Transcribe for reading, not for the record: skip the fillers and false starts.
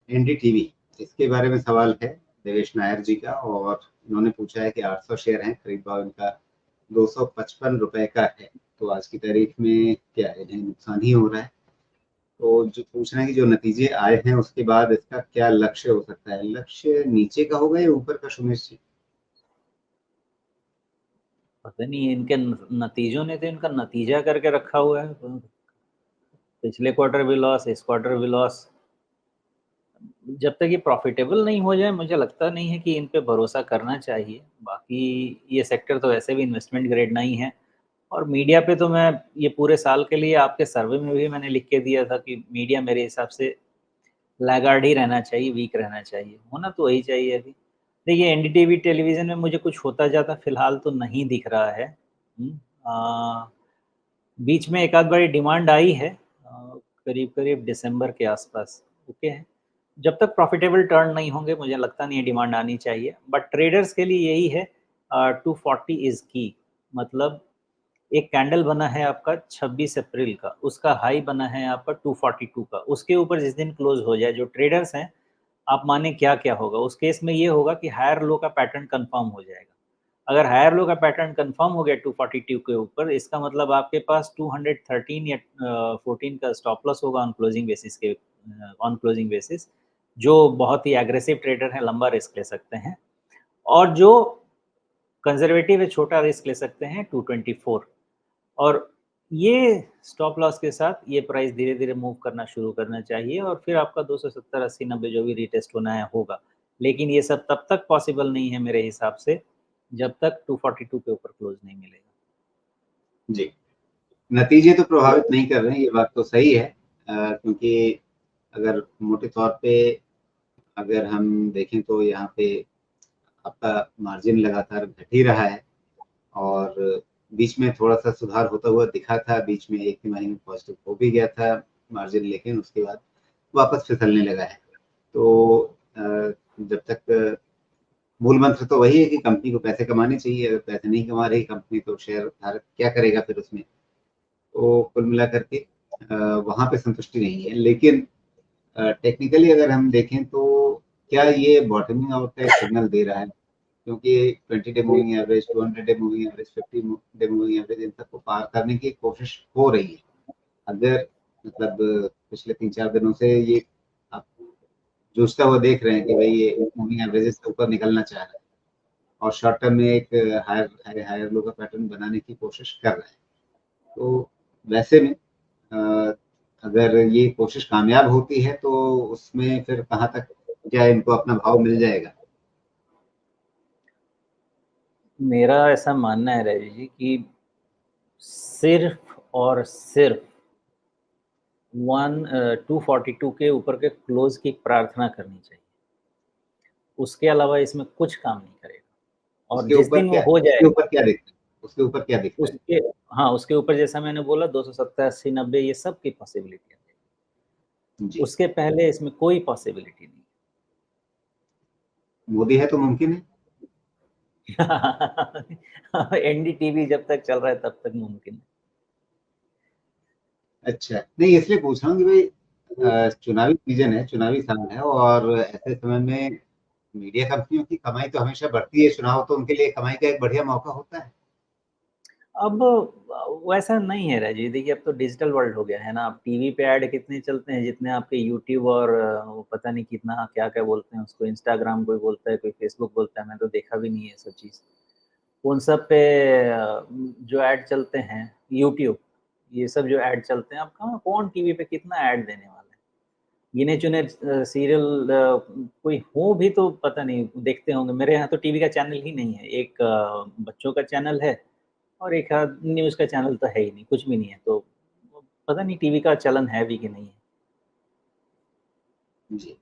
NDTV, इसके बारे में सवाल है देवेश नायर जी का, और इन्होंने पूछा है कि 800 शेयर हैं, करीब भाव इनका 255 रुपए का है। तो आज की तारीख में क्या है, इन्हें नुकसान ही हो रहा है। तो जो पूछ रहे हैं कि जो नतीजे आए हैं उसके बाद इसका क्या लक्ष्य हो सकता है, लक्ष्य नीचे का होगा या ऊपर का सुनिश्चित? पता नहीं, इनके नतीजों ने तो इनका नतीजा करके रखा हुआ है। पिछले क्वार्टर भी लॉस, इस क्वार्टर भी लॉस। जब तक ये प्रॉफिटेबल नहीं हो जाए मुझे लगता नहीं है कि इन पे भरोसा करना चाहिए। बाकी ये सेक्टर तो वैसे भी इन्वेस्टमेंट ग्रेड नहीं है। और मीडिया पे तो मैं ये पूरे साल के लिए आपके सर्वे में भी मैंने लिख के दिया था कि मीडिया मेरे हिसाब से लैगार्ड ही रहना चाहिए, वीक रहना चाहिए, होना तो वही चाहिए अभी। देखिए एनडीटीवी टेलीविज़न में मुझे कुछ होता जाता फ़िलहाल तो नहीं दिख रहा है। बीच में एक आध बारी डिमांड आई है, करीब-करीब दिसंबर के आसपास, ओके है। जब तक प्रॉफिटेबल टर्न नहीं होंगे मुझे लगता नहीं है डिमांड आनी चाहिए। बट ट्रेडर्स के लिए यही है, 240 इज़ की। मतलब एक कैंडल बना है आपका 26 अप्रैल का, उसका हाई बना है आपका 242 का। उसके ऊपर जिस दिन क्लोज़ हो जाए, जो ट्रेडर्स हैं, आप माने क्या-क्या होगा? उस केस में ये होगा कि हायर लो का पैटर्न कन्फर्म हो जाएगा। अगर हायर लो का पैटर्न कन्फर्म हो गया 242 के ऊपर, इसका मतलब आपके पास 213 या 14 का स्टॉप लॉस होगा ऑन क्लोजिंग बेसिस, जो बहुत ही एग्रेसिव ट्रेडर हैं, लंबा रिस्क ले सकते हैं। और जो कंज़र्वेटिव है, छोटा रिस्क ले सकते हैं 224। और ये स्टॉप लॉस के साथ ये प्राइस धीरे-धीरे मूव करना शुरू करना चाहिए और फिर आपका 270, 80, 90 जो भी रीटेस्ट होना है होगा। लेकिन ये सब तब तक पॉसिबल नहीं है मेरे हिसाब से, जब तक 242 के ऊपर क्लोज़ नहीं मिलेगा। जी, नतीजे तो प्रभावित नहीं कर रहे हैं, ये बात तो सही है। क्योंकि अगर मोटे तौर पे अगर हम देखें तो यहाँ पे आपका मार्जिन लगातार घट ही रहा है, और बीच में थोड़ा-सा सुधार होता हुआ दिखा था, बीच में 1 तिमाही में पॉजिटिव हो भी गया था मार्जिन, लेकिन उसके बाद वापस फिसलने लगा है। तो जब तक मूल मंत्र तो वही है कि कंपनी को पैसे कमाने चाहिए, अगर पैसे नहीं कमा रही कंपनी तो शेयर धारक क्या करेगा फिर उसमें? तो कुल मिलाकर के वहाँ पे संतुष्टि नहीं है। लेकिन टेक्निकली अगर हम देखें तो क्या ये बॉटमिंग आउट का एक सिग्नल दे रहा है? क्योंकि 20 day moving average, 200 day moving average, 50 day moving average, इन सबको पार करने की कोशिश हो रही है। अगर मतलब पिछले 3-4 दिनों से ये आप जूझता हुआ देख रहे हैं कि भाई ये मूविंग एवरेजेस से ऊपर निकलना चाह रहा है और शॉर्ट टर्म में एक हायर लो का पैटर्न बनाने की कोशिश कर रहा है। तो वैसे में अगर ये कोशिश कामयाब होती है तो उसमें फिर कहाँ तक क्या इनको अपना भाव मिल जाएगा? मेरा ऐसा मानना है राजीव जी कि सिर्फ़ और सिर्फ़ 242 के ऊपर के क्लोज़ की प्रार्थना करनी चाहिए। उसके अलावा इसमें कुछ काम नहीं करेगा और जिस दिन वो हो उसके जाएगा ऊपर क्या दिखता है? उसके ऊपर क्या दिखता है? उसके हाँ, उसके ऊपर जैसा मैंने बोला 270, 80, 90 ये सब की पॉसिबिलिटी है। जी, उसके पहले इसमें कोई पॉसिबिलिटी नहीं मोदी है तो मुमकिन है। है। एनडीटीवी जब तक चल रहा है तब तक मुमकिन है। अच्छा, नहीं इसलिए पूछ रहा हूँ कि भाई चुनावी सीजन है, चुनावी साल है, और ऐसे समय में मीडिया कंपनियों की कमाई तो हमेशा बढ़ती है, चुनाव तो उनके लिए कमाई का एक बढ़िया मौका होता है। अब वैसा नहीं है राजीव, देखिए अब तो डिजिटल वर्ल्ड हो गया है ना। अब टीवी पे ऐड कितने चलते हैं जितने आपके यूट्यूब और वो पता नहीं कितना क्या-क्या बोलते हैं उसको, इंस्टाग्राम कोई बोलता है, कोई फेसबुक बोलता है, मैं तो देखा भी नहीं है ये सब चीज़। उन सब पे जो ऐड चलते हैं, यूट्यूब, ये सब जो ऐड चलते हैं, अब कहाँ कौन टीवी पे कितना ऐड देने वाला है। गिने-चुने सीरियल कोई हो भी तो पता नहीं देखते होंगे। मेरे यहाँ तो टीवी का चैनल ही नहीं है। एक बच्चों का चैनल है और एक आध न्यूज़ का चैनल तो है ही नहीं, कुछ भी नहीं है। तो पता नहीं टीवी का चलन है भी कि नहीं है। जी।